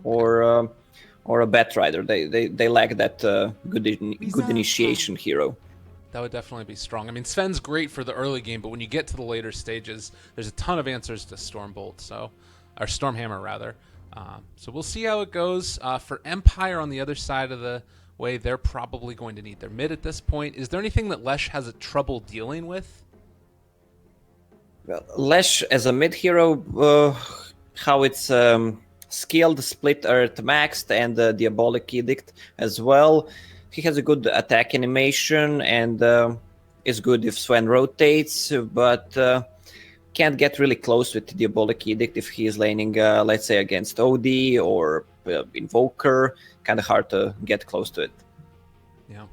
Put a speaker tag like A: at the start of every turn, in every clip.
A: or a Bat Rider. They lack that good initiation hero.
B: That would definitely be strong. I mean, Sven's great for the early game, but when you get to the later stages, there's a ton of answers to Stormbolt, or Stormhammer rather. So we'll see how it goes. For Empire on the other side of the way, they're probably going to need their mid at this point. Is there anything that Lesh has a trouble dealing with?
A: Well, Lesh as a mid hero, how it's skilled, split earth maxed, and Diabolic Edict as well. He has a good attack animation and is good if Sven rotates, but can't get really close with Diabolic Edict if he is laning, let's say, against OD or Invoker. Kind of hard to get close to it.
B: Yeah,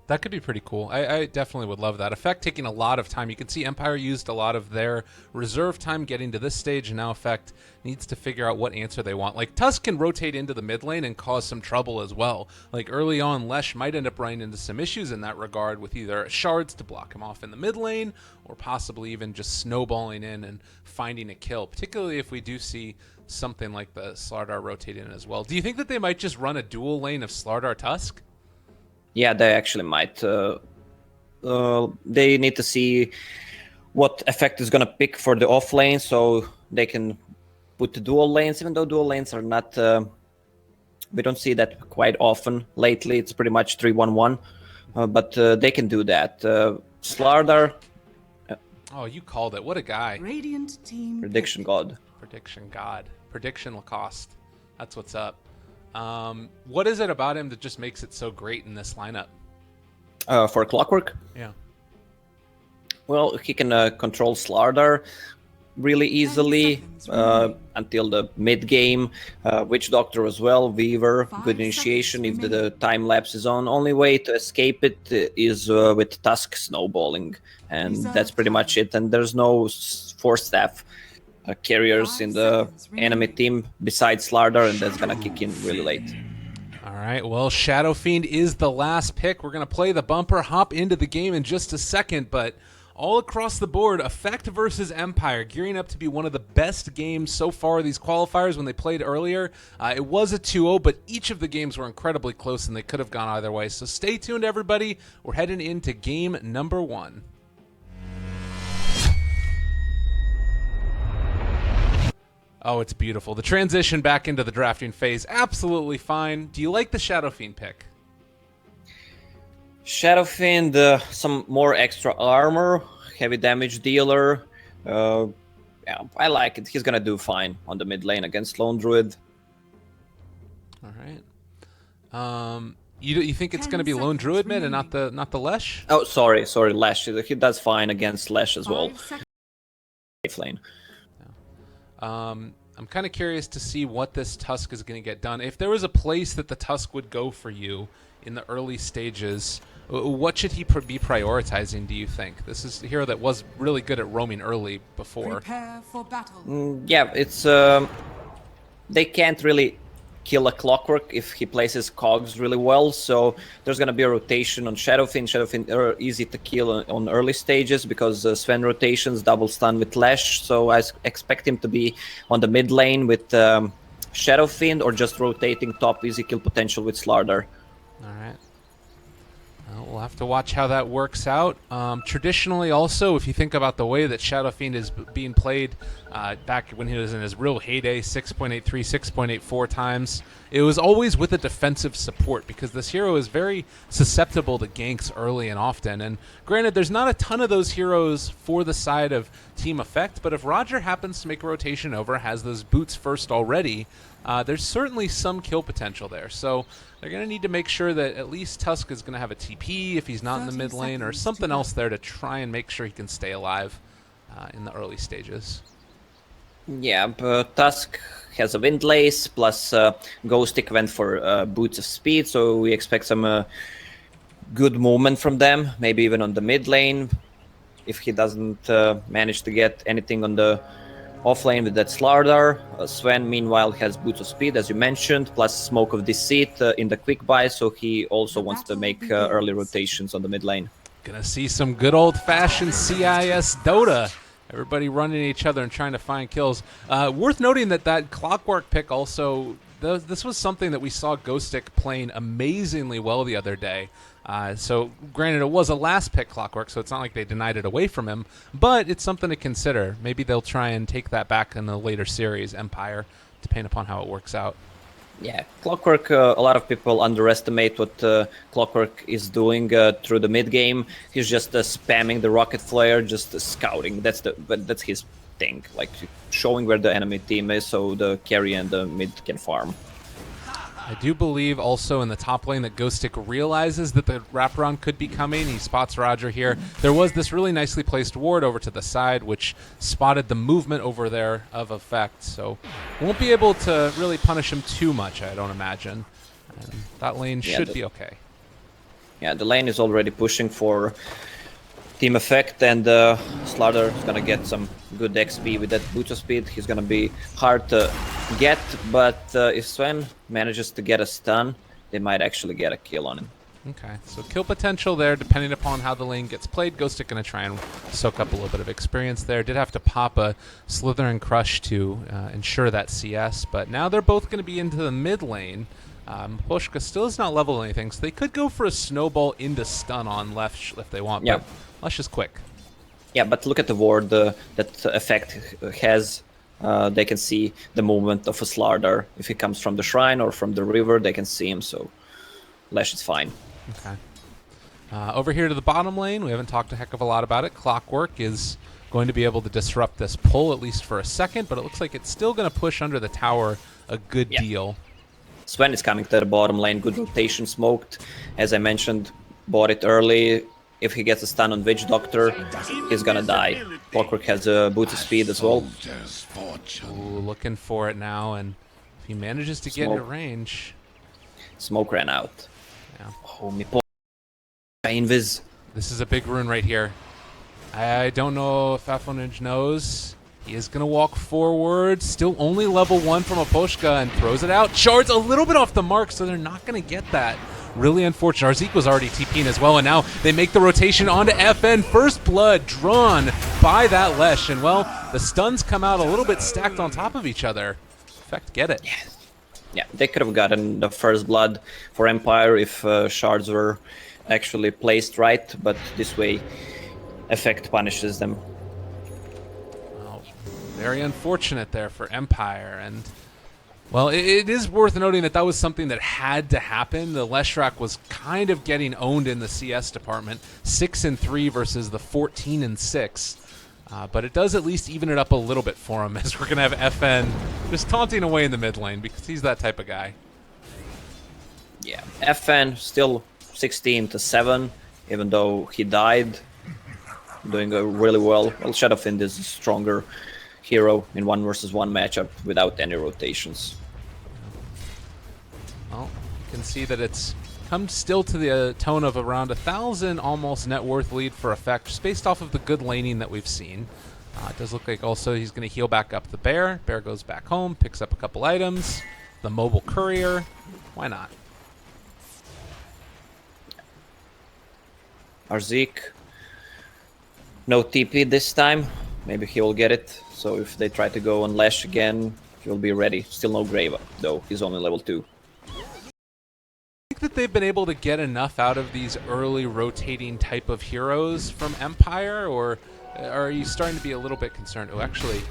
B: that could be pretty cool. I definitely would love that. Effect taking a lot of time. You can see Empire used a lot of their reserve time getting to this stage, and now Effect needs to figure out what answer they want. Like, Tusk can rotate into the mid lane and cause some trouble as well. Like, early on, Lesh might end up running into some issues in that regard with either shards to block him off in the mid lane or possibly even just snowballing in and finding a kill, particularly if we do see something like the Slardar rotating in as well. Do you think that they might just run a dual lane of Slardar Tusk?
A: Yeah, they actually might. They need to see what Effect is going to pick for the off lane so they can put the dual lanes, even though dual lanes are not... we don't see that quite often lately. It's pretty much 3-1-1, but they can do that. Slardar...
B: Oh, you called it. What a guy.
C: Radiant team
A: Prediction God.
B: Prediction God. Prediction Lacoste. That's what's up. What is it about him that just makes it so great in this lineup?
A: For Clockwork?
B: Yeah.
A: Well, he can control Slardar really easily until the mid game. Witch Doctor as well, Weaver, good initiation if the time lapse is on. Only way to escape it is with Tusk snowballing, and that's pretty much it. And there's no Force Staff carriers in the enemy team besides Slardar, and that's gonna kick in really late.
B: All right, well, Shadow Fiend is the last pick. We're going to play the bumper, hop into the game in just a second, but all across the board, Effect versus Empire, gearing up to be one of the best games so far, these qualifiers, when they played earlier. It was a 2-0, but each of the games were incredibly close, and they could have gone either way. So stay tuned, everybody. We're heading into game number 1. Oh, it's beautiful. The transition back into the drafting phase, absolutely fine. Do you like the Shadow Fiend pick?
A: Shadow Fiend, some more extra armor, heavy damage dealer. Yeah, I like it. He's gonna do fine on the mid lane against Lone Druid.
B: All right. You think it's gonna be Lone Druid mid and not the Lesh?
A: Oh, sorry, Lesh. He does fine against Lesh as well. Safe lane.
B: I'm kind of curious to see what this Tusk is going to get done. If there was a place that the Tusk would go for you in the early stages, what should he be prioritizing, do you think? This is a hero that was really good at roaming early before.
C: Prepare for battle.
A: Yeah, it's... they can't really kill a Clockwork if he places cogs really well, so there's gonna be a rotation on Shadow Fiend. Shadow Fiend are easy to kill on early stages because Sven rotations, double stun with Lash, so I expect him to be on the mid lane with Shadow Fiend or just rotating top, easy kill potential with Slardar.
B: Alright. Well, we'll have to watch how that works out. Traditionally also, if you think about the way that Shadow Fiend is being played back when he was in his real heyday, 6.83, 6.84 times, it was always with a defensive support because this hero is very susceptible to ganks early and often. And granted, there's not a ton of those heroes for the side of Team Effect, but if Roger happens to make a rotation over, has those boots first already, there's certainly some kill potential there. So they're going to need to make sure that at least Tusk is going to have a TP if he's not in the mid lane or something else there to try and make sure he can stay alive in the early stages.
A: Yeah, but Tusk has a Windlace plus Ghostic went for Boots of Speed, so we expect some good movement from them, maybe even on the mid lane. If he doesn't manage to get anything on the offlane with that Slardar. Sven, meanwhile, has Boots of Speed, as you mentioned, plus Smoke of Deceit in the quick buy, so he also wants to make early rotations on the mid lane.
B: Gonna see some good old-fashioned CIS Dota. Everybody running at each other and trying to find kills. Worth noting that Clockwork pick also this was something that we saw Ghostic playing amazingly well the other day. So granted, it was a last pick Clockwork, so it's not like they denied it away from him, but it's something to consider. Maybe they'll try and take that back in the later series, Empire, depending upon how it works out.
A: Yeah, Clockwork, a lot of people underestimate what Clockwork is doing through the mid game. He's just spamming the rocket flare, just scouting. That's his thing, like showing where the enemy team is so the carry and the mid can farm.
B: I do believe also in the top lane that Ghostic realizes that the wraparound could be coming. He spots Roger here. There was this really nicely placed ward over to the side, which spotted the movement over there of effect. So won't be able to really punish him too much, I don't imagine. And that lane should be okay.
A: Yeah, the lane is already pushing for team effect, and Slaughter is gonna get some good XP with that boost of speed. He's gonna be hard to get, but if Sven manages to get a stun, they might actually get a kill on him.
B: Okay, so kill potential there, depending upon how the lane gets played. Ghostic gonna try and soak up a little bit of experience there. Did have to pop a Slither and Crush to ensure that CS, but now they're both gonna be into the mid lane. Poshka still is not leveled anything, so they could go for a snowball into stun on Lesh if they want, but Lesh is quick.
A: Yeah, but look at the ward that effect has. They can see the movement of a Slardar. If he comes from the shrine or from the river, they can see him, so Lesh is fine.
B: Okay. Over here to the bottom lane, we haven't talked a heck of a lot about it. Clockwork is going to be able to disrupt this pull, at least for a second, but it looks like it's still going to push under the tower a good deal.
A: Sven is coming to the bottom lane, good rotation, smoked. As I mentioned, bought it early. If he gets a stun on Witch Doctor, he's gonna die. Clockwork has a boost of speed as well.
B: Ooh, looking for it now, and if he manages to get into range...
A: Smoke ran out.
B: Yeah.
A: Oh, me invis.
B: This is a big rune right here. I don't know if Afonage knows. He is going to walk forward. Still only level 1 from Aposhka and throws it out. Shards a little bit off the mark, so they're not going to get that. Really unfortunate. Arzik was already TPing as well, and now they make the rotation onto FN. First blood drawn by that Lesh, and well, the stuns come out a little bit stacked on top of each other. Effect, get it.
A: Yeah, they could have gotten the first blood for Empire if shards were actually placed right, but this way Effect punishes them.
B: Well, very unfortunate there for Empire, and well, it is worth noting that that was something that had to happen. The Leshrac was kind of getting owned in the CS department, 6-3 versus the 14-6. But it does at least even it up a little bit for him, as we're going to have FN just taunting away in the mid lane because he's that type of guy.
A: Yeah, FN still 16-7, even though he died, doing really well. Well, Shadowfiend is a stronger hero in 1 versus 1 matchup without any rotations.
B: Well, you can see that it's come still to the tone of around 1,000 almost net worth lead for Effect, just based off of the good laning that we've seen. It does look like also he's going to heal back up the Bear. Bear goes back home, picks up a couple items. The mobile courier, why not?
A: Arzik, no TP this time. Maybe he will get it. So if they try to go on Lash again, he'll be ready. Still no Grave, though. He's only level 2.
B: That they've been able to get enough out of these early rotating type of heroes from Empire, or are you starting to be a little bit concerned? Oh, actually,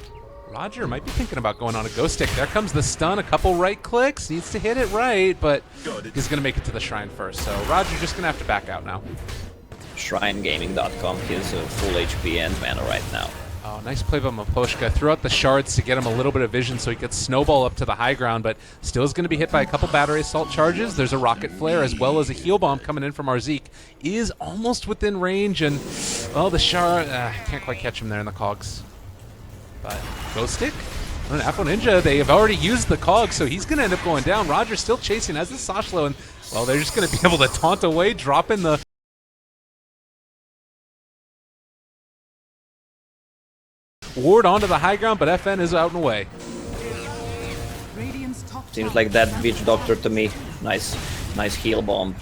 B: Roger might be thinking about going on a Ghost Stick. There comes the stun, a couple right clicks, needs to hit it right, but he's going to make it to the Shrine first, so Roger just going to have to back out now.
A: ShrineGaming.com, he's a full HP and mana right now.
B: Oh, nice play by Maposhka. Threw out the shards to get him a little bit of vision so he could snowball up to the high ground, but still is going to be hit by a couple battery assault charges. There's a rocket flare as well as a heal bomb coming in from Arzik. Is almost within range, and well, the shard can't quite catch him there in the cogs. But Ghost Stick? And Afro Ninja, they have already used the cog, so he's going to end up going down. Roger's still chasing as is Sashlo, and well, they're just going to be able to taunt away, drop in the ward onto the high ground, but FN is out and away.
A: Seems like that Witch Doctor to me. Nice heal bomb.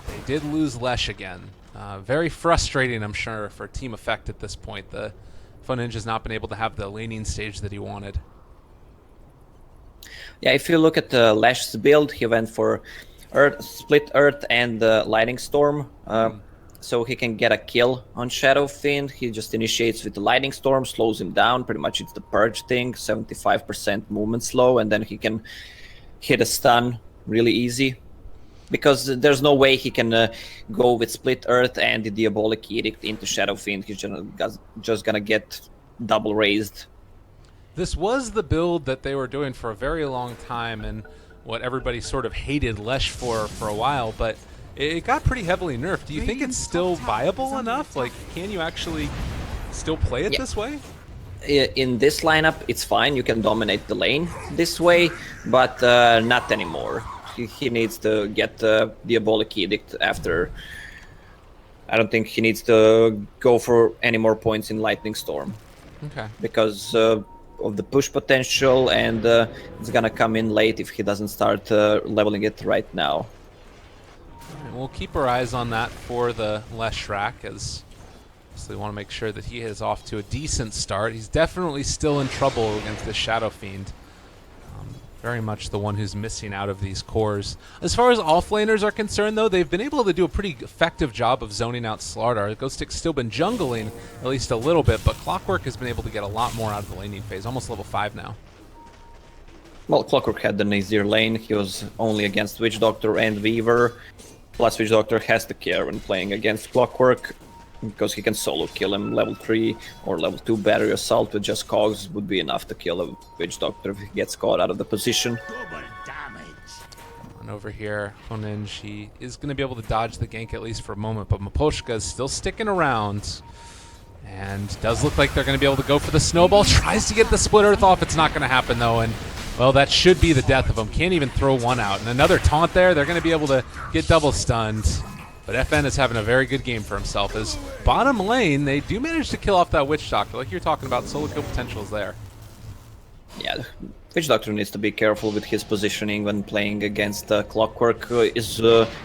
B: They did lose Lesh again. Very frustrating, I'm sure, for Team Effect at this point. The Fun Ninja's not been able to have the laning stage that he wanted.
A: Yeah, if you look at Lash's build, he went for Split Earth and Lightning Storm. So he can get a kill on Shadow Fiend. He just initiates with the Lightning Storm, slows him down. Pretty much it's the Purge thing, 75% movement slow, and then he can hit a stun really easy. Because there's no way he can go with Split Earth and the Diabolic Edict into Shadow Fiend. He's just gonna get double raised.
B: This was the build that they were doing for a very long time, and what everybody sort of hated Lesh for a while, but it got pretty heavily nerfed. Do you think it's still viable enough? Like, can you actually still play it this way?
A: In this lineup, it's fine. You can dominate the lane this way, but not anymore. He needs to get the Diabolic Edict after. I don't think he needs to go for any more points in Lightning Storm.
B: Okay.
A: Because of the push potential, and it's gonna come in late if he doesn't start leveling it right now.
B: And we'll keep our eyes on that for the Leshrac, as we want to make sure that he is off to a decent start. He's definitely still in trouble against the Shadow Fiend. Very much the one who's missing out of these cores. As far as offlaners are concerned, though, they've been able to do a pretty effective job of zoning out Slardar. Ghostic's still been jungling at least a little bit, but Clockwork has been able to get a lot more out of the laning phase, almost level 5 now.
A: Well, Clockwork had an easier lane. He was only against Witch Doctor and Weaver. Plus, Witch Doctor has to care when playing against Clockwork, because he can solo kill him. Level 3 or level 2 Battery Assault with just cogs would be enough to kill a Witch Doctor if he gets caught out of the position.
B: And over here, Honinj, he is going to be able to dodge the gank at least for a moment, but Miposhka is still sticking around. And does look like they're going to be able to go for the snowball. Tries to get the Split Earth off. It's not going to happen, though. And, well, that should be the death of him. Can't even throw one out. And another taunt there. They're going to be able to get double stunned. But FN is having a very good game for himself. As bottom lane, they do manage to kill off that Witch Doctor. Like you're talking about, solo kill potential is there.
A: Yeah, Witch Doctor needs to be careful with his positioning when playing against Clockwork. Is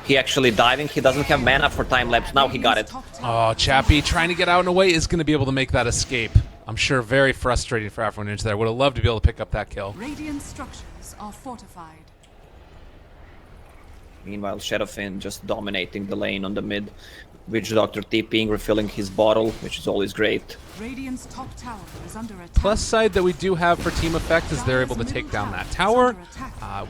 A: he actually diving? He doesn't have mana for time lapse. Now he got it.
B: Oh, Chappie trying to get out and away is going to be able to make that escape. I'm sure very frustrating for Afroninja there. Would have loved to be able to pick up that kill.
C: Radiant structures are fortified.
A: Meanwhile, Shadowfin just dominating the lane on the mid. Witch Doctor TPing, refilling his bottle, which is always great.
C: Radiant's top tower is under attack.
B: Plus side that we do have for Team Effect is they're able to take down that tower.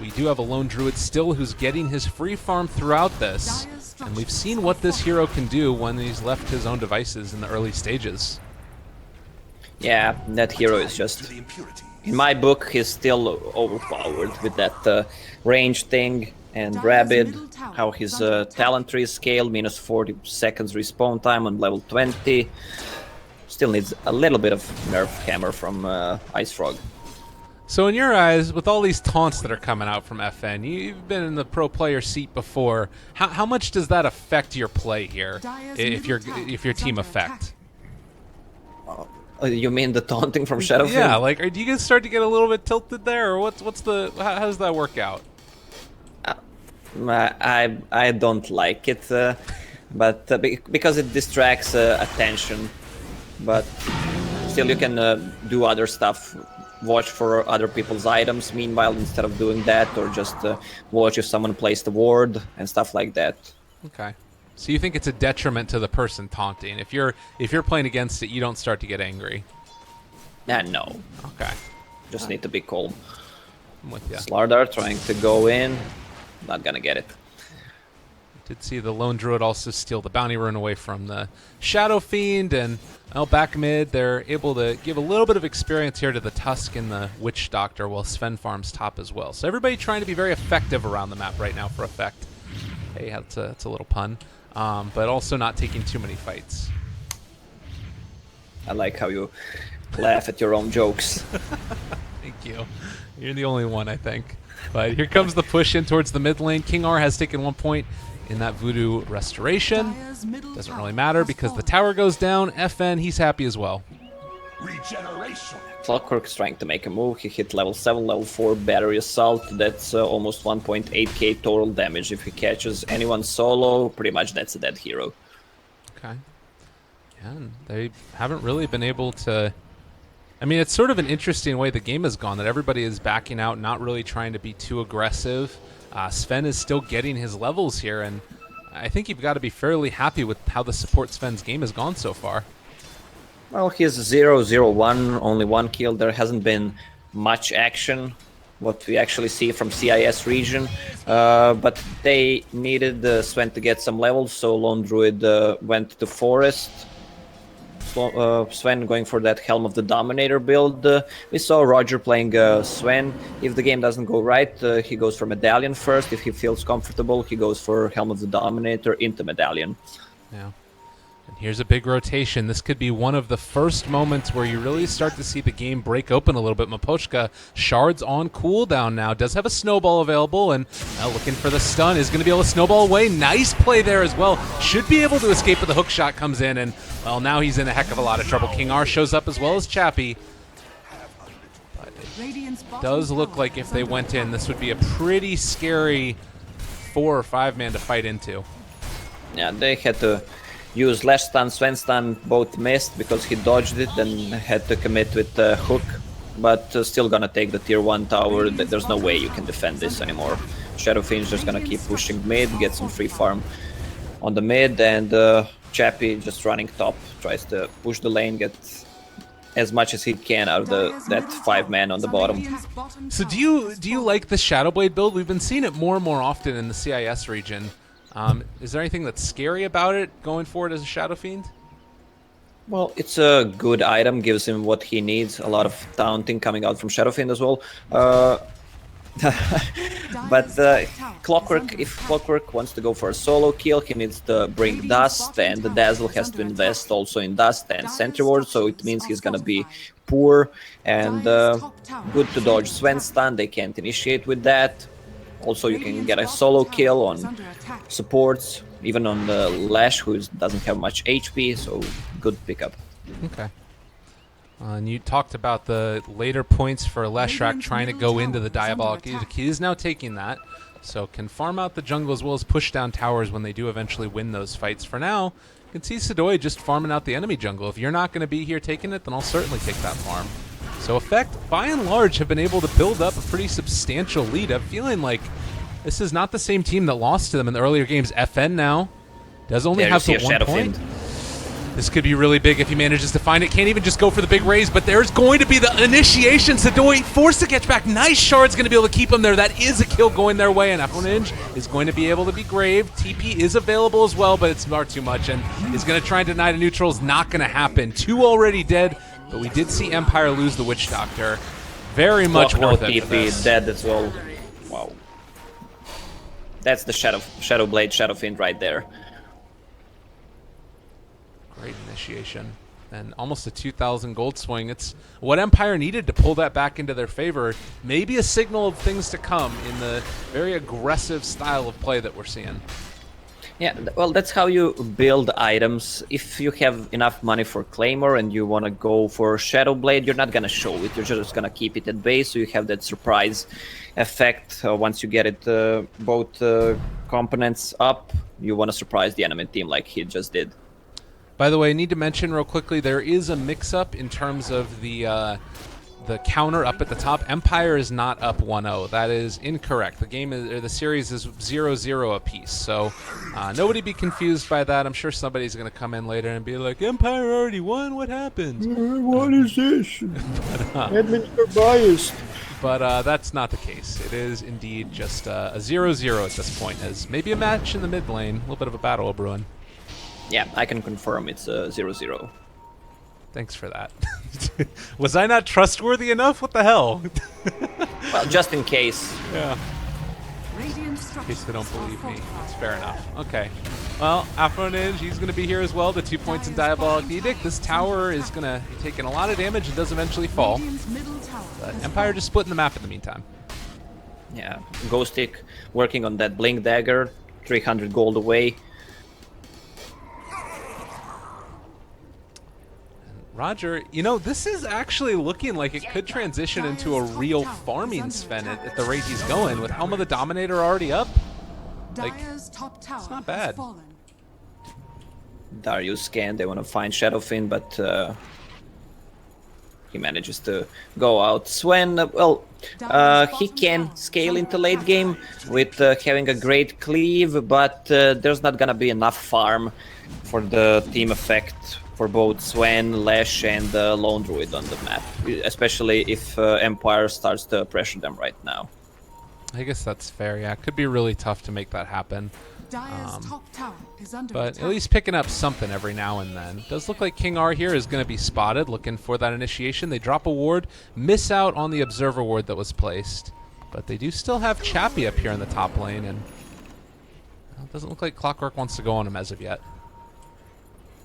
B: We do have a lone druid still who's getting his free farm throughout this. And we've seen what this hero can do when he's left his own devices in the early stages.
A: Yeah, that hero is just... In my book, he's still overpowered with that range thing. And Rabid, how his talent tree is scaled, minus 40 seconds respawn time on level 20. Still needs a little bit of nerf hammer from Ice Frog.
B: So in your eyes, with all these taunts that are coming out from FN, you've been in the pro player seat before. How much does that affect your play here, if you're Team Effect?
A: You mean the taunting from Shadowfield?
B: Yeah, like, do you guys start to get a little bit tilted there, or how does that work out?
A: I don't like it, but because it distracts attention. But still, you can do other stuff. Watch for other people's items. Meanwhile, instead of doing that, or just watch if someone placed a ward and stuff like that.
B: Okay. So you think it's a detriment to the person taunting? If you're playing against it, you don't start to get angry.
A: No.
B: Okay.
A: Just need to be calm.
B: I'm with you.
A: Slardar trying to go in. Not gonna get it.
B: Did see the lone druid also steal the bounty rune away from the Shadow Fiend, and back mid they're able to give a little bit of experience here to the Tusk and the Witch Doctor, while Sven farms top as well. So everybody trying to be very effective around the map right now for Effect. Hey, that's a little pun, but also not taking too many fights.
A: I like how you laugh at your own jokes.
B: Thank you. You're the only one, I think. But here comes the push in towards the mid lane. King R has taken 1 point in that Voodoo Restoration. Doesn't really matter because the tower goes down. FN, he's happy as well.
D: Regeneration.
A: Clockwork's trying to make a move. He hit level 7, level 4 Battery Assault. That's almost 1.8k total damage. If he catches anyone solo, pretty much that's a dead hero.
B: Okay. Yeah, and they haven't really been able to I mean, it's sort of an interesting way the game has gone, that everybody is backing out, not really trying to be too aggressive. Sven is still getting his levels here, and I think you've got to be fairly happy with how the support Sven's game has gone so far.
A: Well, he's 0-0-1, only 1 kill. There hasn't been much action, what we actually see from CIS region. But they needed Sven to get some levels, so Lone Druid went to Forest. Sven going for that Helm of the Dominator build. We saw Roger playing Sven. If the game doesn't go right, he goes for Medallion first. If he feels comfortable, he goes for Helm of the Dominator into Medallion.
B: Yeah. And here's a big rotation. This could be one of the first moments where you really start to see the game break open a little bit. Mapochka, Shards on cooldown now. Does have a snowball available, and looking for the stun. Is going to be able to snowball away. Nice play there as well. Should be able to escape, but the hook shot comes in, and, well, now he's in a heck of a lot of trouble. King R shows up as well as Chappie. But it does look like if they went in, this would be a pretty scary 4 or 5 man to fight into.
A: Yeah, they had to use Lash Stun, Sven Stun, both missed because he dodged it and had to commit with Hook. But still gonna take the tier 1 tower. There's no way you can defend this anymore. Shadowfiend's just gonna keep pushing mid, get some free farm on the mid, and Chappie just running top, tries to push the lane, get as much as he can out of that 5 man on the bottom.
B: So do you like the Shadowblade build? We've been seeing it more and more often in the CIS region. Is there anything that's scary about it going forward as a Shadow Fiend?
A: Well, it's a good item, gives him what he needs. A lot of taunting coming out from Shadow Fiend as well. But Clockwork, if Clockwork wants to go for a solo kill, he needs to bring Dust, and the Dazzle has to invest also in Dust and Sentry Ward, so it means he's gonna be poor and good to dodge Sven Stun. They can't initiate with that. Also, you can get a solo kill on supports, even on the Lash, who doesn't have much HP, so good pickup.
B: Okay. And you talked about the later points for Leshrac trying to go into the Diabolic Edict. He is now taking that, so can farm out the jungle as well as push down towers when they do eventually win those fights. For now, you can see Sidoi just farming out the enemy jungle. If you're not going to be here taking it, then I'll certainly take that farm. So Effect, by and large, have been able to build up a pretty substantial lead. I'm feeling like this is not the same team that lost to them in the earlier games. FN now does only have the 1 point. This could be really big if he manages to find it. Can't even just go for the big raise, but there's going to be the initiation. Sidoi forced to catch back. Nice Shard's going to be able to keep him there. That is a kill going their way, and Aphroninge is going to be able to be grave. TP is available as well, but it's far too much, and is going to try and deny the neutrals. Not going to happen. 2 already dead. But we did see Empire lose the Witch Doctor. Very much worth it.
A: TP dead as well. Wow. That's the Shadowblade, Shadow Fiend right there.
B: Great initiation. And almost a 2,000 gold swing. It's what Empire needed to pull that back into their favor. Maybe a signal of things to come in the very aggressive style of play that we're seeing.
A: Yeah, well, that's how you build items. If you have enough money for Claymore and you want to go for Shadowblade, you're not going to show it. You're just going to keep it at base, so you have that surprise effect. Once you get it both components up, you want to surprise the enemy team like he just did.
B: By the way, I need to mention real quickly, there is a mix-up in terms of the counter up at the top. Empire is not up 1-0. That is incorrect. The game is, or the series is 0-0 apiece. So nobody be confused by that. I'm sure somebody's going to come in later and be like, Empire already won. What happened?
A: What is this? Admins are biased.
B: But that's not the case. It is indeed just a 0-0 at this point. As maybe a match in the mid lane. A little bit of a battle brewing.
A: Yeah, I can confirm it's 0-0.
B: Thanks for that. Was I not trustworthy enough? What the hell?
A: Well, just in case.
B: Yeah. In case they don't believe me. It's fair enough. Okay. Well, Aphroninge, he's going to be here as well. The 2 points in Diabolic Edict. This tower is going to be taking a lot of damage and does eventually fall. But Empire just splitting the map in the meantime.
A: Yeah, Ghostic working on that Blink Dagger. 300 gold away.
B: Roger, you know, this is actually looking like it could transition into a real farming Sven at the rate he's going, with Helm of the Dominator already up. Like, it's not bad.
A: Darius scan, they want to find Shadowfiend, but he manages to go out. Sven, he can scale into late game with having a great cleave, but there's not gonna be enough farm for the team effect for both Sven, Lash, and Lone Druid on the map, especially if Empire starts to pressure them right now.
B: I guess that's fair. Yeah, it could be really tough to make that happen.
C: Dire's top tower is under
B: But
C: attack.
B: at least picking up something every now and then. Does look like King R here is going to be spotted, looking for that initiation. They drop a ward, miss out on the observer ward that was placed. But they do still have Chappie up here in the top lane, and it doesn't look like Clockwork wants to go on him as of yet.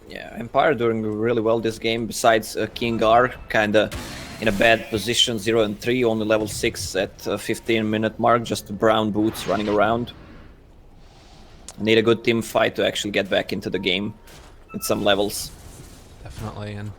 A: Yeah, Empire doing really well this game, besides King R, kind of in a bad position, 0 and 3, only level 6 at 15-minute mark, just brown boots running around. Need a good team fight to actually get back into the game at some levels.
B: Definitely, and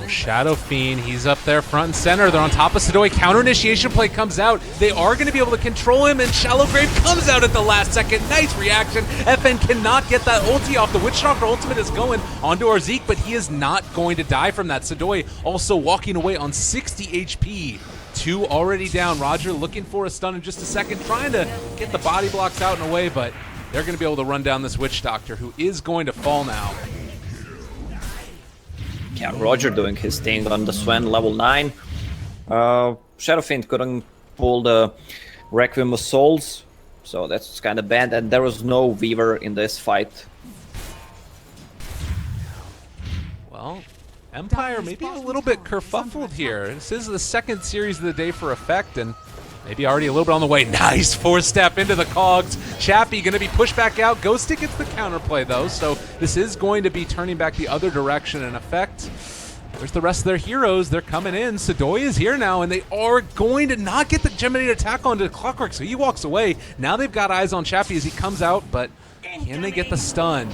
B: Shadow Fiend, he's up there front and center. They're on top of Sidoi. Counter initiation play comes out. They are going to be able to control him, and Shallow Grave comes out at the last second. Nice reaction. FN cannot get that ulti off. The Witchstalker ultimate is going onto our Zeke, but he is not going to die from that. Sidoi also walking away on 60 HP. 2 already down. Roger looking for a stun in just a second, trying to get the body blocks out and away, but they're going to be able to run down this Witch Doctor, who is going to fall now.
A: Yeah, Roger doing his thing on the Sven, level 9. Shadowfiend couldn't pull the Requiem of Souls, so that's kind of bad. And there was no Weaver in this fight.
B: Well, Empire maybe a little bit kerfuffled here. This is the second series of the day for effect, and maybe already a little bit on the way. Nice 4-step into the cogs. Chappie going to be pushed back out. Ghosty gets the counterplay, though, so this is going to be turning back the other direction in effect. There's the rest of their heroes. They're coming in. Sidoi is here now, and they are going to not get the Geminate attack onto Clockwork, so he walks away. Now they've got eyes on Chappie as he comes out, but can they get the stun?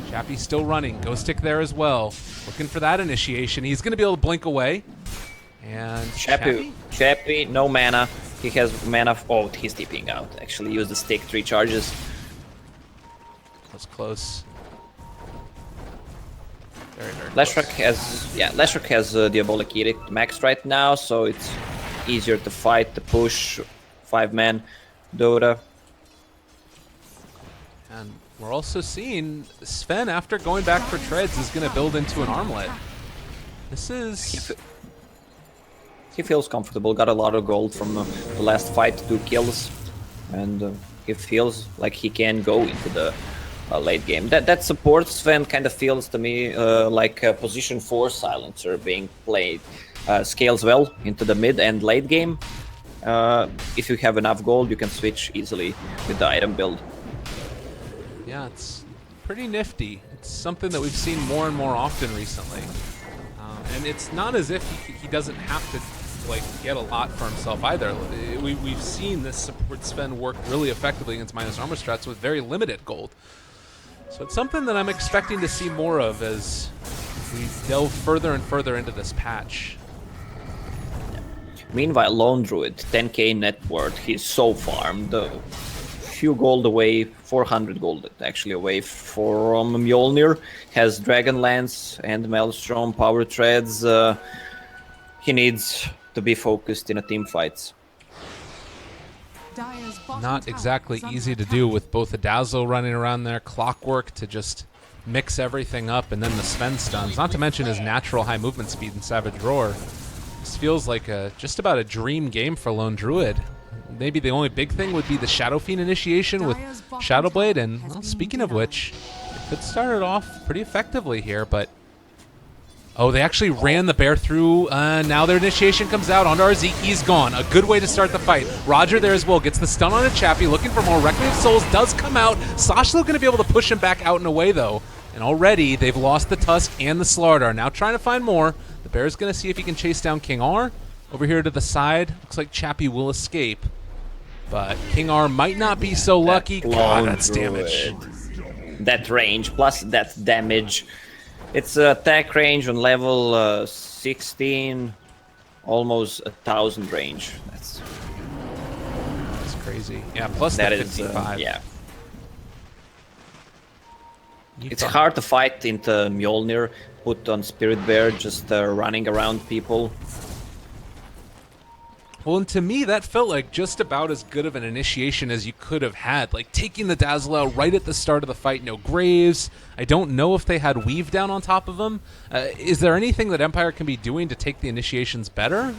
B: Chappie's still running. Ghostic there as well. Looking for that initiation. He's going to be able to blink away. And
A: Chappie, no mana. He has mana. Oh, he's TPing out. Actually, use the stick 3 charges.
B: That's close. Very, very
A: Leshrac
B: close.
A: has Diabolic Edict maxed right now, so it's easier to fight, to push 5-man Dota.
B: And we're also seeing Sven, after going back for treads, is going to build into an armlet. This is...
A: He feels comfortable, got a lot of gold from the last fight, 2 kills, and he feels like he can go into the late game. That support Sven kind of feels to me like a position 4 silencer being played. Scales well into the mid and late game. If you have enough gold, you can switch easily with the item build.
B: Yeah, it's pretty nifty. It's something that we've seen more and more often recently. And it's not as if he doesn't have to get a lot for himself either. We've seen this support Sven work really effectively against minus armor strats with very limited gold. So it's something that I'm expecting to see more of as we delve further and further into this patch.
A: Meanwhile, Lone Druid, 10k net worth, he's so farmed. Few gold away, 400 gold actually away from Mjolnir, has Dragonlance and Maelstrom, power treads. He needs to be focused in a team fights.
C: Dire's bottom
B: Not
C: tower
B: exactly
C: is under
B: easy to
C: attack.
B: do with both a Dazzle running around there, Clockwork to just mix everything up, and then the Sven stuns, not to mention his natural high movement speed and Savage Roar. This feels like just about a dream game for Lone Druid. Maybe the only big thing would be the Shadow Fiend initiation with Shadowblade, and well, speaking of which, it could start it off pretty effectively here, but oh, they actually ran the bear through. Now their initiation comes out onto our Zeke. He's gone. A good way to start the fight. Roger there as well. Gets the stun on a Chappie. Looking for more. Requiem of Souls does come out. Sashlo going to be able to push him back out and away, though. And already they've lost the Tusk and the Slardar. Now trying to find more. The bear's going to see if he can chase down King R. Over here to the side. Looks like Chappie will escape. But King R might not be so lucky. God, that's damage.
A: That range, plus that damage. It's attack range on level 16, almost 1,000 range. That's
B: crazy. Yeah, plus
A: that
B: that
A: is
B: 15-5.
A: yeah. It's hard to fight into Mjolnir. put on Spirit Bear, just running around people.
B: Well, and to me, that felt like just about as good of an initiation as you could have had. Like, taking the Dazzle out right at the start of the fight, no Graves. I don't know if they had Weave down on top of them. Is there anything that Empire can be doing to take the initiations better?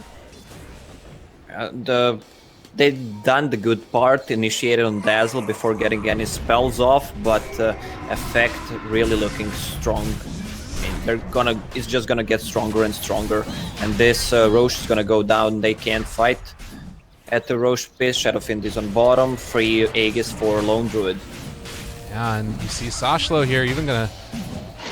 A: They've done the good part, initiated on Dazzle before getting any spells off, but Effect really looking strong. I mean, it's just gonna get stronger and stronger, and this Roche is gonna go down. They can't fight at the Roche pit. Shadowfiend is on bottom, free Aegis for Lone Druid.
B: Yeah, and you see Sashlo here even gonna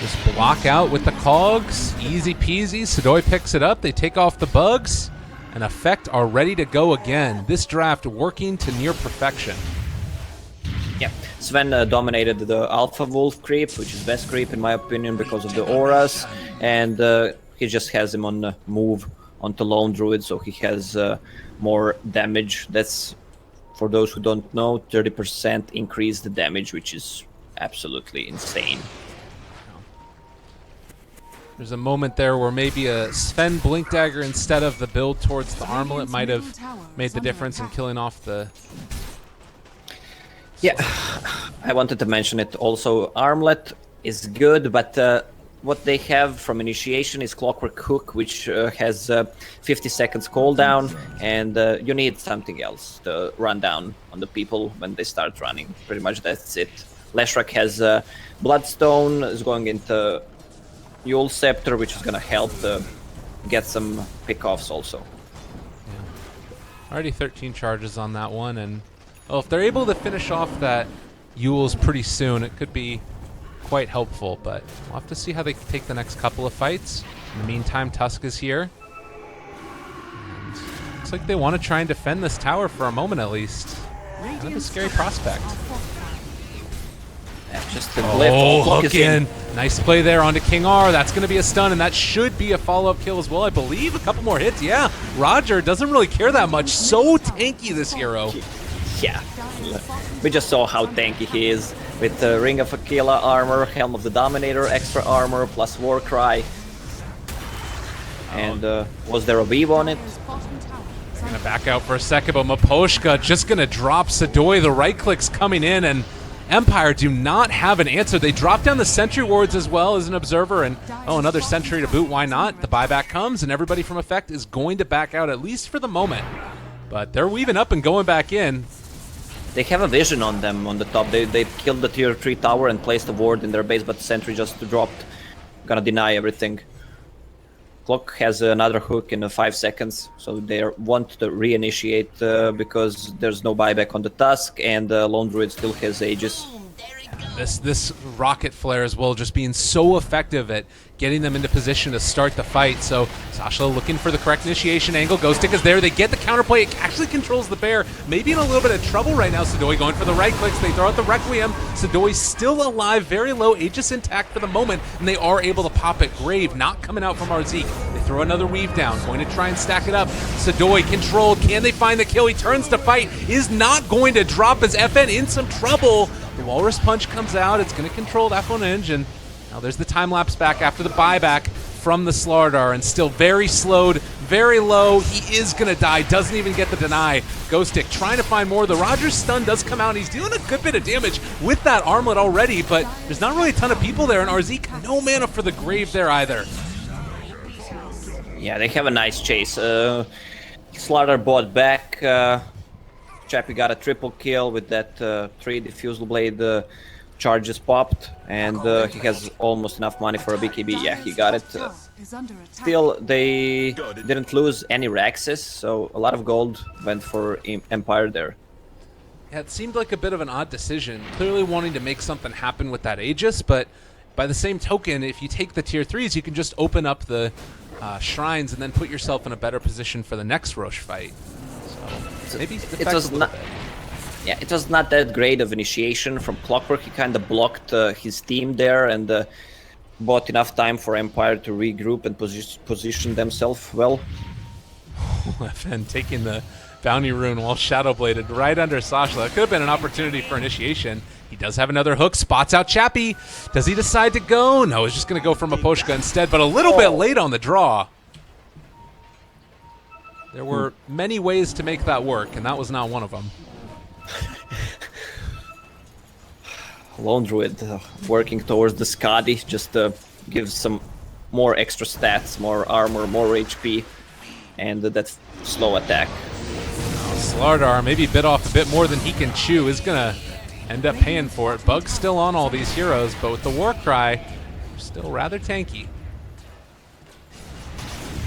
B: just block out with the cogs. Easy peasy. Sidoi picks it up. They take off the bugs, and Effect are ready to go again. This draft working to near perfection.
A: Yeah, Sven dominated the Alpha Wolf creep, which is best creep in my opinion because of the auras, and he just has him on move onto Lone Druid, so he has more damage. That's, for those who don't know, 30% increase the damage, which is absolutely insane.
B: There's a moment there where maybe a Sven Blink Dagger instead of the build towards the Armlet might have made the difference in killing off the...
A: Yeah, I wanted to mention it also. Armlet is good, but what they have from initiation is Clockwork Hook, which has 50 seconds cooldown, and you need something else to run down on the people when they start running. Pretty much that's it. Leshrac has Bloodstone, is going into Yule Scepter, which is going to help get some pickoffs also.
B: Yeah. Already 13 charges on that one, and well, if they're able to finish off that Yule's pretty soon, it could be quite helpful, but we'll have to see how they take the next couple of fights. In the meantime, Tusk is here. And looks like they want to try and defend this tower for a moment at least. Kind of a scary prospect.
A: Yeah, just the glyph.
B: Hook in. Nice play there onto King R. That's going to be a stun, and that should be a follow-up kill as well, I believe. A couple more hits, yeah. Roger doesn't really care that much. So tanky, this hero.
A: Yeah, we just saw how tanky he is with the Ring of Aquila armor, Helm of the Dominator, extra armor, plus Warcry. And was there a weave on it?
B: Gonna back out for a second, but Maposhka just gonna drop Sidoi. The right click's coming in, and Empire do not have an answer. They drop down the sentry wards as well as an observer, and oh, another sentry to boot. Why not? The buyback comes, and everybody from Effect is going to back out, at least for the moment. But they're weaving up and going back in.
A: They have a vision on them on the top. They killed the tier 3 tower and placed a ward in their base, but the sentry just dropped. Gonna deny everything. Clock has another hook in 5 seconds, so they want to reinitiate because there's no buyback on the Tusk, and Lone Druid still has Aegis.
B: This rocket flare as well, just being so effective at getting them into position to start the fight. So Sasha looking for the correct initiation angle. Ghostic is there. They get the counterplay. It actually controls the bear. Maybe in a little bit of trouble right now. Sidoi going for the right clicks. They throw out the Requiem. Sidoi still alive, very low, Aegis intact for the moment, and they are able to pop it. Grave not coming out from Arzik. They throw another weave down, going to try and stack it up. Sidoi controlled. Can they find the kill? He turns to fight. Is not going to drop as FN in some trouble. The Walrus Punch comes out. It's going to control that one engine. Now there's the time lapse back after the buyback from the Slardar, and still very slowed, very low. He is going to die. Doesn't even get the deny. Ghostic trying to find more. The Rogers stun does come out, and he's doing a good bit of damage with that armlet already, but there's not really a ton of people there, and Arzik, no mana for the Grave there either.
A: Yeah, they have a nice chase. Slaughter bought back. Chappie got a triple kill with that 3 Diffusal Blade charges popped, and he has almost enough money for a BKB. Yeah, he got it. Still, they didn't lose any Raxes, so a lot of gold went for Empire there.
B: Yeah, it seemed like a bit of an odd decision. Clearly wanting to make something happen with that Aegis, but by the same token, if you take the tier 3s, you can just open up the shrines and then put yourself in a better position for the next Roche fight. So maybe
A: it was not. Yeah, it was not that great of initiation from Clockwork. He kind of blocked his team there and bought enough time for Empire to regroup and position themselves well.
B: FN taking the Bounty Rune while Shadow Bladed right under Sasha. That could have been an opportunity for initiation. He does have another hook, spots out Chappie. Does he decide to go? No, he's just going to go for Maposhka instead, but a little bit late on the draw. There were many ways to make that work, and that was not one of them.
A: Lone Druid working towards the Skadi just gives some more extra stats, more armor, more HP, and that slow attack.
B: Now, Slardar, maybe bit off a bit more than he can chew, is going to end up paying for it. Bug's still on all these heroes, but with the Warcry, still rather tanky.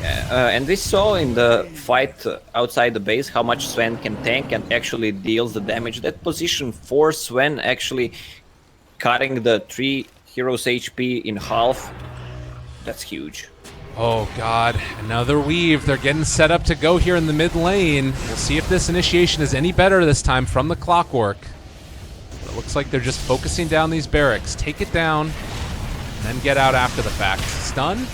A: And we saw in the fight outside the base how much Sven can tank and actually deals the damage. That position for Sven actually cutting the 3 heroes HP in half, that's huge.
B: Oh god, another weave. They're getting set up to go here in the mid lane. We'll see if this initiation is any better this time from the Clockwork. But it looks like they're just focusing down these barracks. Take it down, and then get out after the fact. Stun?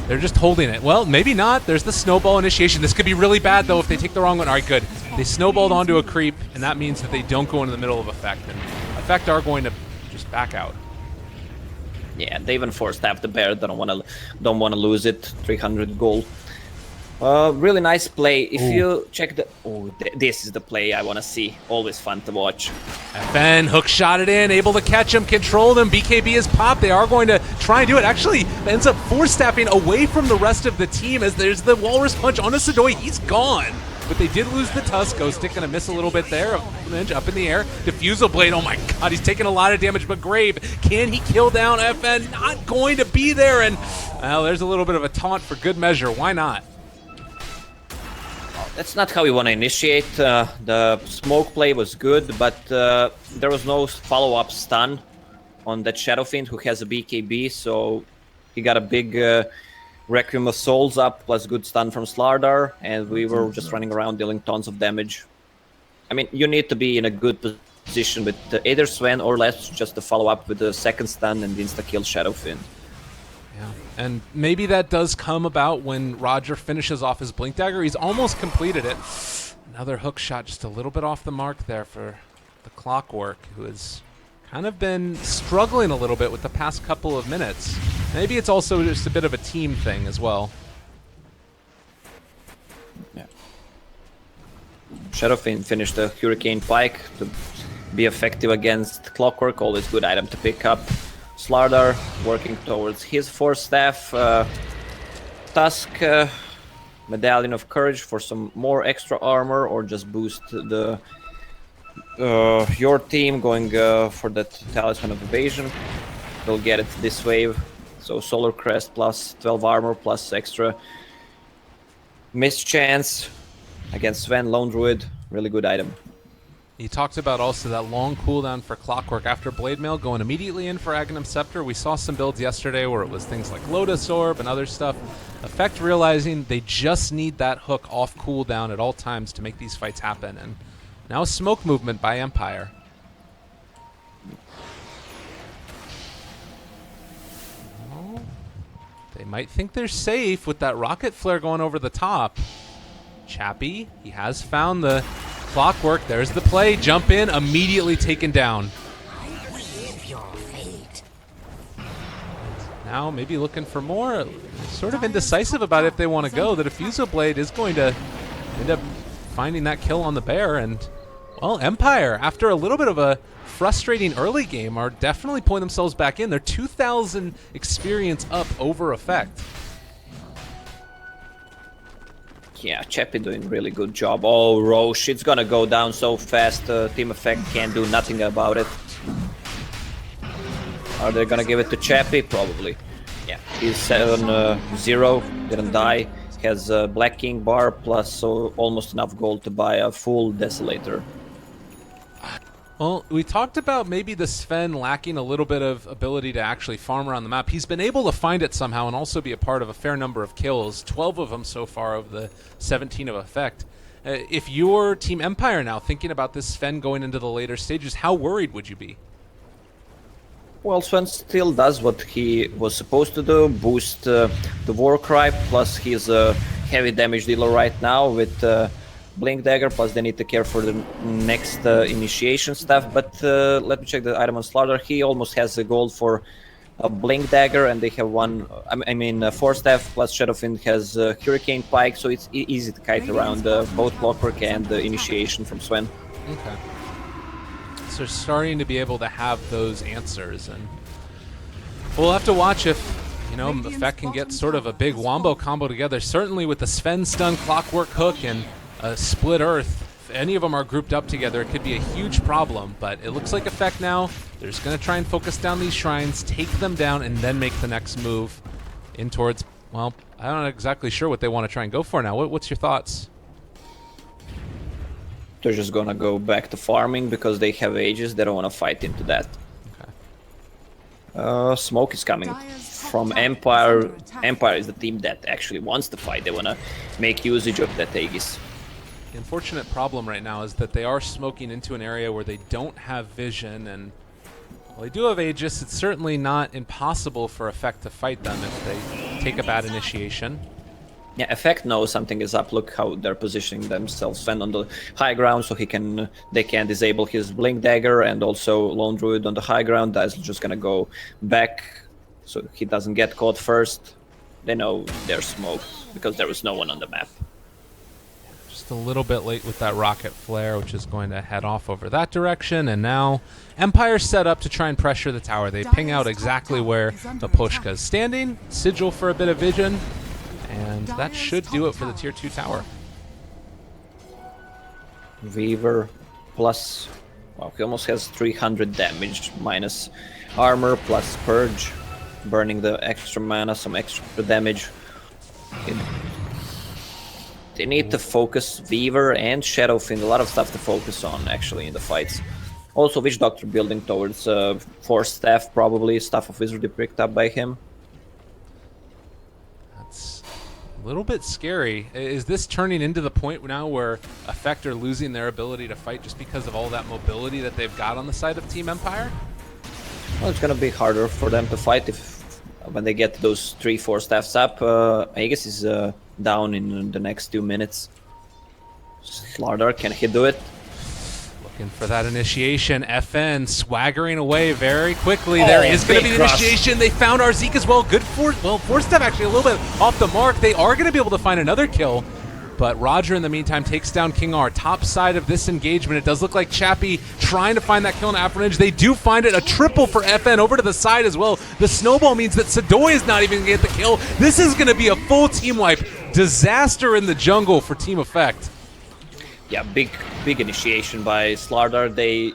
B: They're just holding it. Well, maybe not. There's the snowball initiation. This could be really bad, though, if they take the wrong one. All right, good. They snowballed onto a creep, and that means that they don't go into the middle of effect. And effect are going to just back out.
A: Yeah, they even forced half the bear. Don't want to lose it. 300 gold. Really nice play. If you check the... Oh, this is the play I want to see. Always fun to watch.
B: FN hook shot it in, able to catch him, control them. BKB is popped. They are going to try and do it. Actually, ends up force-staffing away from the rest of the team as there's the Walrus Punch on a Sidoi. He's gone. But they did lose the Tusk. Ghost Stick going to miss a little bit there. Up in the air. Diffusal Blade. Oh my god, he's taking a lot of damage. But Grave, can he kill down FN? Not going to be there. And, well, there's a little bit of a taunt for good measure. Why not?
A: That's not how we want to initiate. The smoke play was good, but there was no follow-up stun on that Shadow Fiend who has a BKB, so he got a big Requiem of Souls up, plus good stun from Slardar, and we were just running around dealing tons of damage. I mean, you need to be in a good position with either Sven or Let's just to follow up with the second stun and insta-kill Shadow Fiend.
B: Yeah. And maybe that does come about when Roger finishes off his Blink Dagger. He's almost completed it. Another hook shot just a little bit off the mark there for the Clockwork, who has kind of been struggling a little bit with the past couple of minutes. Maybe it's also just a bit of a team thing as well.
A: Yeah. Shadowfiend finished the Hurricane Pike to be effective against Clockwork, always good item to pick up. Slardar working towards his Force Staff. Tusk, Medallion of Courage for some more extra armor, or just boost the your team going for that Talisman of Evasion. They'll get it this wave. So Solar Crest plus 12 armor plus extra miss chance against Sven, Lone Druid. Really good item.
B: He talked about also that long cooldown for Clockwork after Blade Mail, going immediately in for Aghanim Scepter. We saw some builds yesterday where it was things like Lotus Orb and other stuff. Effect realizing they just need that hook off cooldown at all times to make these fights happen. And now smoke movement by Empire. Oh, they might think they're safe with that Rocket Flare going over the top. Chappie, he has found the Clockwork. There's the play. Jump in, immediately taken down. Now maybe looking for more. Sort of indecisive about if they want to go. The Diffusal Blade is going to end up finding that kill on the bear. And, well, Empire, after a little bit of a frustrating early game, are definitely pulling themselves back in. They're 2,000 experience up over Effect.
A: Yeah, Chappie doing really good job. Oh, Roche, it's gonna go down so fast. Team Effect can't do nothing about it. Are they gonna give it to Chappie? Probably. Yeah, he's 7-0, didn't die. Has a Black King bar plus so almost enough gold to buy a full Desolator.
B: Well, we talked about maybe the Sven lacking a little bit of ability to actually farm around the map. He's been able to find it somehow and also be a part of a fair number of kills, 12 of them so far of the 17 of Effect. If you're Team Empire now thinking about this Sven going into the later stages, how worried would you be?
A: Well, Sven still does what he was supposed to do, boost the Warcry, plus he's a heavy damage dealer right now with Blink Dagger, plus they need to care for the next initiation stuff. But let me check the item on Slaughter. He almost has a gold for a Blink Dagger, and they have one. I mean, Force Staff plus Shadowfiend has Hurricane Pike, so it's easy to kite around both Clockwork and the initiation from Sven.
B: Okay. So starting to be able to have those answers, and we'll have to watch if, you know, Effect can get sort of a big wombo combo together. Certainly with the Sven stun, Clockwork Hook, and a Split Earth, if any of them are grouped up together, it could be a huge problem. But it looks like Effect now, they're just going to try and focus down these shrines, take them down, and then make the next move in towards, well, I'm not exactly sure what they want to try and go for now. What's your thoughts?
A: They're just gonna go back to farming because they have Aegis. They don't want to fight into that.
B: Okay.
A: Smoke is coming from Empire. Empire is the team that actually wants to fight. They want to make usage of that Aegis.
B: The unfortunate problem right now is that they are smoking into an area where they don't have vision, and while they do have Aegis, it's certainly not impossible for Effect to fight them if they take a bad initiation.
A: Yeah, Effect knows something is up. Look how they're positioning themselves. Sven on the high ground, so they can disable his Blink Dagger, and also Lone Druid on the high ground. That's just gonna go back, so he doesn't get caught first. They know they're smoked because there was no one on the map.
B: Just a little bit late with that rocket flare, which is going to head off over that direction, and now Empire's set up to try and pressure the tower. They ping out exactly where Mapochka is standing, sigil for a bit of vision, and that should do it for the tier 2 tower.
A: Weaver plus, well, he almost has 300 damage, minus armor, plus purge, burning the extra mana, some extra damage. They need to focus Weaver and Shadowfiend, a lot of stuff to focus on actually in the fights. Also Witch Doctor building towards Force Staff, probably Staff of Wizardry picked up by him.
B: That's a little bit scary. Is this turning into the point now where Effect are losing their ability to fight just because of all that mobility that they've got on the side of Team Empire?
A: Well, it's gonna be harder for them to fight when they get those 3-4 staffs up. Aegis is down in the next 2 minutes. Slardar, can he do it?
B: Looking for that initiation. FN swaggering away very quickly. There is going to be the initiation. They found Arzik as well. Good Force Staff actually a little bit off the mark. They are going to be able to find another kill. But Roger, in the meantime, takes down King R. Top side of this engagement. It does look like Chappie trying to find that kill in Afronage. They do find it. A triple for FN over to the side as well. The snowball means that Sadoy is not even going to get the kill. This is going to be a full team wipe. Disaster in the jungle for Team Effect.
A: Yeah, big initiation by Slardar. They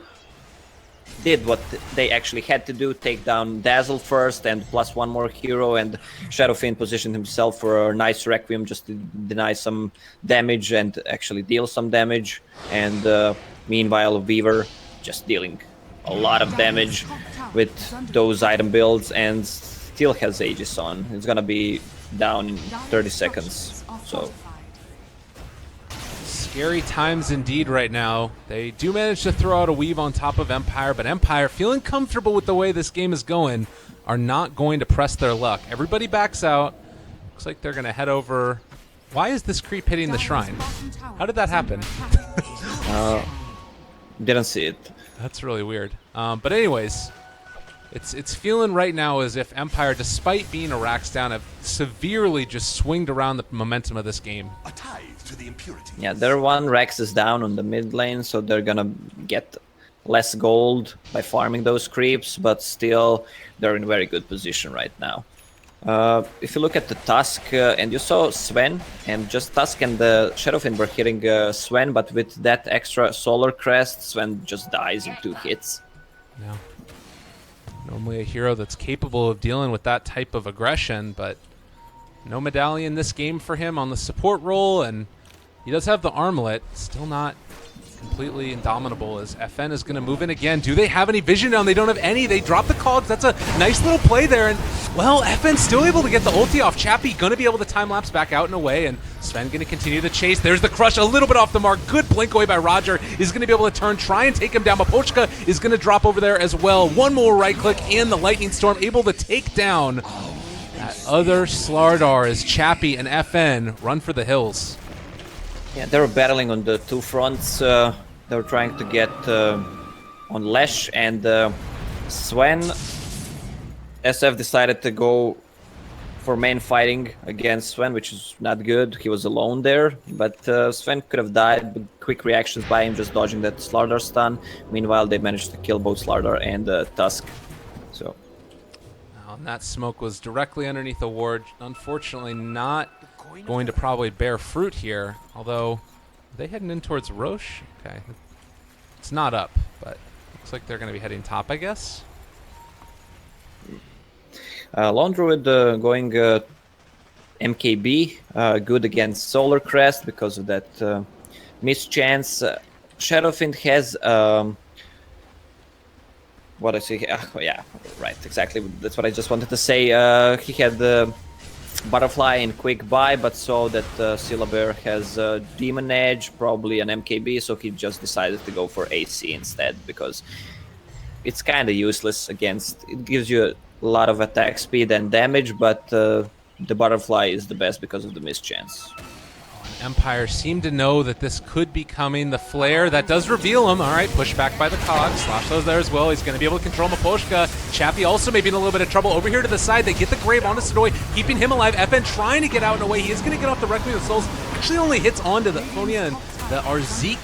A: did what they actually had to do, take down Dazzle first and plus one more hero, and Shadowfiend positioned himself for a nice Requiem just to deny some damage and actually deal some damage. And meanwhile, Weaver just dealing a lot of damage with those item builds and still has Aegis on. It's gonna be down in 30 seconds, so...
B: Scary times indeed right now. They do manage to throw out a weave on top of Empire, but Empire, feeling comfortable with the way this game is going, are not going to press their luck. Everybody backs out. Looks like they're going to head over. Why is this creep hitting the shrine? How did that happen?
A: Didn't see it.
B: That's really weird. But anyways, it's feeling right now as if Empire, despite being a racks down, have severely just swinged around the momentum of this game.
D: A tithe to the impurity.
A: Yeah, their one Rex is down on the mid lane, so they're gonna get less gold by farming those creeps, but still they're in a very good position right now. If you look at the Tusk, and you saw Sven, and just Tusk and the Shadowfiend were hitting Sven, but with that extra Solar Crest, Sven just dies in 2 hits.
B: Yeah. Normally a hero that's capable of dealing with that type of aggression, but no medallion this game for him on the support role, and he does have the armlet. Still not completely indomitable as FN is going to move in again. Do they have any vision now? They don't have any. They drop the cogs. That's a nice little play there, and well, FN's still able to get the ulti off. Chappie going to be able to time-lapse back out and away, and Sven going to continue the chase. There's the crush, a little bit off the mark. Good blink away by Roger. Is going to be able to turn, try and take him down. Mapochka is going to drop over there as well. One more right click and the Lightning Storm able to take down that other Slardar as Chappie and FN run for the hills.
A: Yeah, they were battling on the two fronts. They were trying to get on Lesh and Sven. SF decided to go for main fighting against Sven, which is not good. He was alone there, but Sven could have died, but quick reactions by him, just dodging that Slardar stun. Meanwhile, they managed to kill both Slardar and Tusk. So,
B: And that smoke was directly underneath the ward. Unfortunately, not going to probably bear fruit here, although they heading in towards Roche. Okay, it's not up, but looks like they're going to be heading top, I guess.
A: Lone Druid going MKB, good against Solar Crest because of that mischance. Shadowfiend has what I see. Yeah, right, exactly. That's what I just wanted to say. He had the Butterfly in quick buy, but saw that Syllabear has Demon Edge, probably an MKB, so he just decided to go for AC instead because it's kind of useless against. It gives you a lot of attack speed and damage, but the Butterfly is the best because of the mischance.
B: Empire seemed to know that this could be coming. The flare, that does reveal him. All right, push back by the Cogs. Slash those there as well. He's going to be able to control Miposhka. Chappie also maybe in a little bit of trouble. Over here to the side, they get the Grave onto Sonoy, keeping him alive. FN trying to get out and away. He is going to get off the Requiem of Souls. Actually only hits onto the Fonia and the Arzik.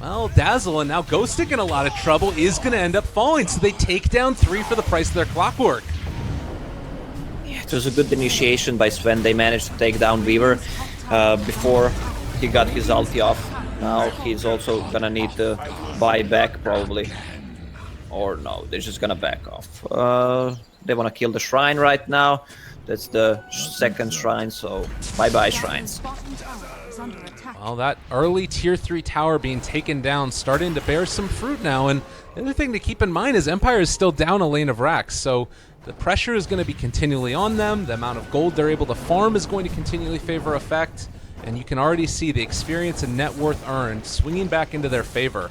B: Well, Dazzle, and now Ghostic in a lot of trouble, is going to end up falling. So they take down 3 for the price of their Clockwork.
A: It was a good initiation by Sven. They managed to take down Weaver before he got his ulti off. Now he's also gonna need to buy back probably. Or no, they're just gonna back off. They wanna kill the shrine right now. That's the second shrine, so bye-bye shrines.
B: Well, that early tier 3 tower being taken down, starting to bear some fruit now. And the other thing to keep in mind is Empire is still down a lane of racks, so the pressure is going to be continually on them. The amount of gold they're able to farm is going to continually favor Effect. And you can already see the experience and net worth earned swinging back into their favor.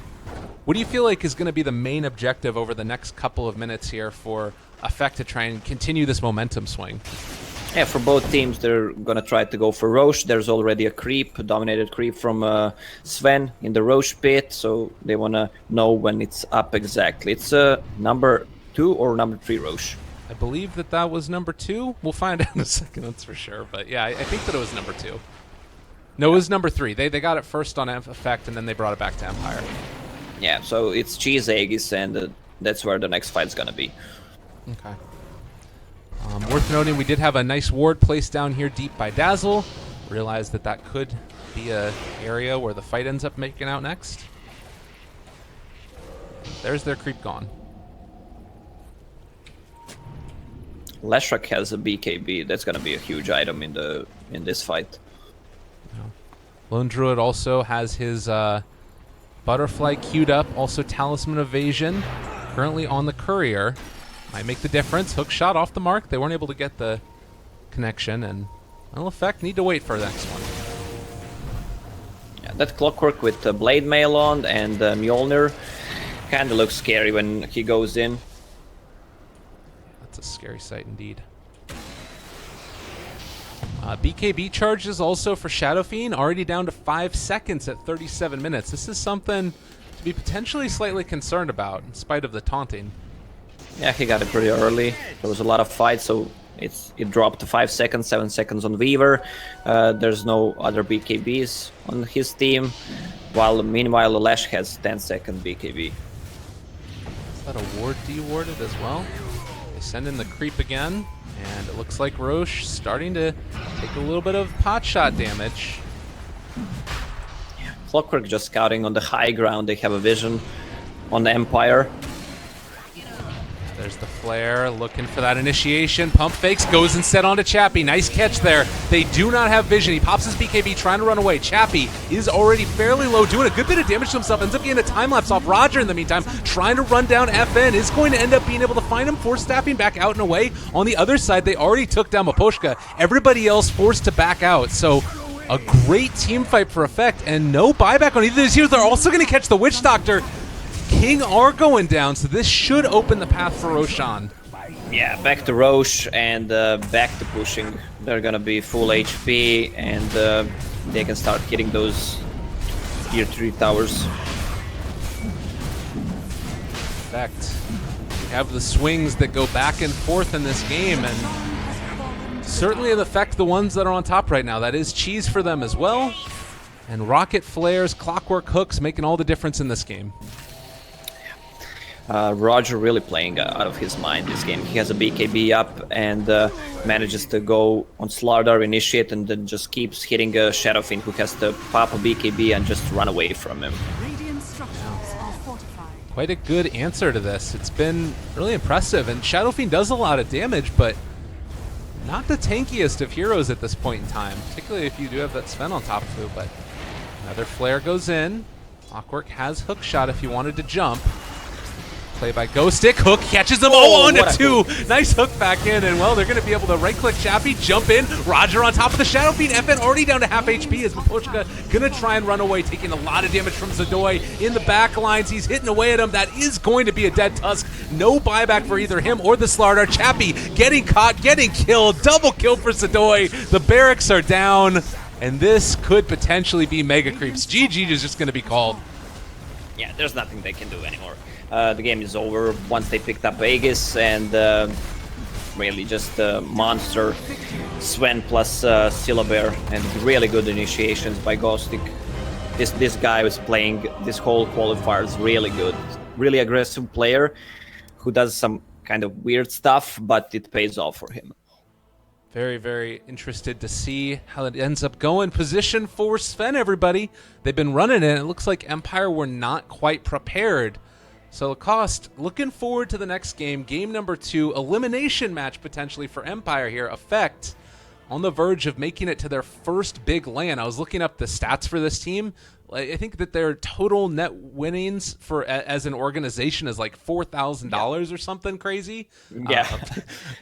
B: What do you feel like is going to be the main objective over the next couple of minutes here for Effect to try and continue this momentum swing?
A: Yeah, for both teams, they're gonna try to go for Roche. There's already a creep, a dominated creep from Sven in the Roche pit, so they wanna know when it's up exactly. It's number 2 or number 3 Roche?
B: I believe that was number 2. We'll find out in a second, that's for sure. But yeah, I think that it was number 2. No, it was number 3. They got it first on Effect, and then they brought it back to Empire.
A: Yeah, so it's Cheese Aegis, and that's where the next fight's gonna be.
B: Okay. Worth noting, we did have a nice ward placed down here deep by Dazzle. Realized that could be a area where the fight ends up making out next. There's their creep gone.
A: Leshrac has a BKB. That's gonna be a huge item in this fight.
B: Lone Druid also has his Butterfly queued up. Also Talisman Evasion. Currently on the Courier. Might make the difference. Hook shot off the mark. They weren't able to get the connection, and well, Effect need to wait for the next one.
A: Yeah, that Clockwork with Blade Mail on and Mjolnir kind of looks scary when he goes in.
B: That's a scary sight indeed. BKB charges also for Shadowfiend, already down to 5 seconds at 37 minutes. This is something to be potentially slightly concerned about, in spite of the taunting.
A: Yeah, he got it pretty early. There was a lot of fights, so it dropped to 5 seconds, 7 seconds on Weaver. There's no other BKBs on his team, while meanwhile Lash has 10-second BKB.
B: Is that a ward dewarded as well? They send in the creep again, and it looks like Roche starting to take a little bit of pot shot damage.
A: Yeah, Clockwork just scouting on the high ground. They have a vision on the Empire.
B: There's the flare, looking for that initiation. Pump fakes, goes instead onto Chappie. Nice catch there. They do not have vision. He pops his BKB, trying to run away. Chappie is already fairly low, doing a good bit of damage to himself. Ends up getting a time-lapse off Roger in the meantime, trying to run down FN. Is going to end up being able to find him, force staffing back out and away. On the other side, they already took down Miposhka. Everybody else forced to back out. So a great team fight for Effect, and no buyback on either of these heroes. They're also going to catch the Witch Doctor. King are going down, so this should open the path for Roshan.
A: Yeah, back to Roche and back to pushing. They're gonna be full HP and they can start hitting those tier 3 towers.
B: In fact, we have the swings that go back and forth in this game, and certainly affect the ones that are on top right now. That is cheese for them as well. And rocket flares, clockwork hooks making all the difference in this game.
A: Roger really playing out of his mind this game. He has a BKB up and manages to go on Slardar, initiate, and then just keeps hitting Shadowfiend, who has to pop a BKB and just run away from him.
C: Radiant structures are fortified.
B: Quite a good answer to this. It's been really impressive, and Shadowfiend does a lot of damage, but not the tankiest of heroes at this point in time, particularly if you do have that Sven on top of you. But another flare goes in. Clockwork has hook shot if you wanted to jump. Play by Ghostic. Hook catches them all onto two. Nice hook back in, and well, they're going to be able to right-click Chappie, jump in. Roger on top of the Shadowfiend. FN already down to half HP as Mapochka going to try and run away, taking a lot of damage from Zadoi in the back lines. He's hitting away at him. That is going to be a dead Tusk. No buyback for either him or the Slardar. Chappie getting caught, getting killed. Double kill for Zadoi. The barracks are down, and this could potentially be Mega Creeps. GG is just going to be called.
A: Yeah, there's nothing they can do anymore. The game is over once they picked up Aegis, and really just monster Sven plus Syllabear, and really good initiations by Ghostic. This guy was playing this whole qualifiers really good. Really aggressive player who does some kind of weird stuff, but it pays off for him.
B: Very, very interested to see how it ends up going. Position for Sven, everybody. They've been running it. It looks like Empire were not quite prepared. So Lacoste, looking forward to the next game. Game number 2, elimination match potentially for Empire here. Effect on the verge of making it to their first big LAN. I was looking up the stats for this team. I think that their total net winnings for as an organization is like $4,000 or something crazy.
A: Yeah,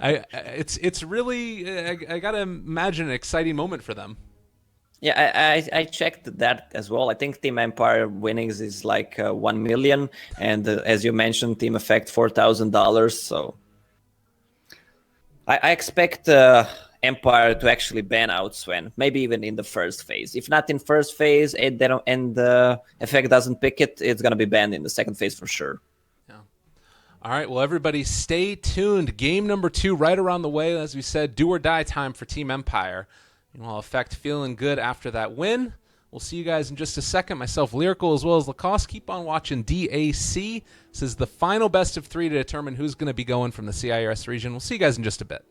B: it's really I gotta imagine an exciting moment for them.
A: Yeah, I checked that as well. I think Team Empire winnings is like 1 million, and as you mentioned, Team Effect $4,000. So I expect Empire to actually ban out Sven, maybe even in the first phase. If not in first phase, and Effect doesn't pick it, it's gonna be banned in the second phase for sure.
B: Yeah. All right, well, everybody, stay tuned. Game number 2 right around the way. As we said, do or die time for Team Empire. Meanwhile, Effect feeling good after that win. We'll see you guys in just a second. Myself, Lyrical, as well as Lacoste. Keep on watching DAC. This is the final best of 3 to determine who's going to be going from the CIRS region. We'll see you guys in just a bit.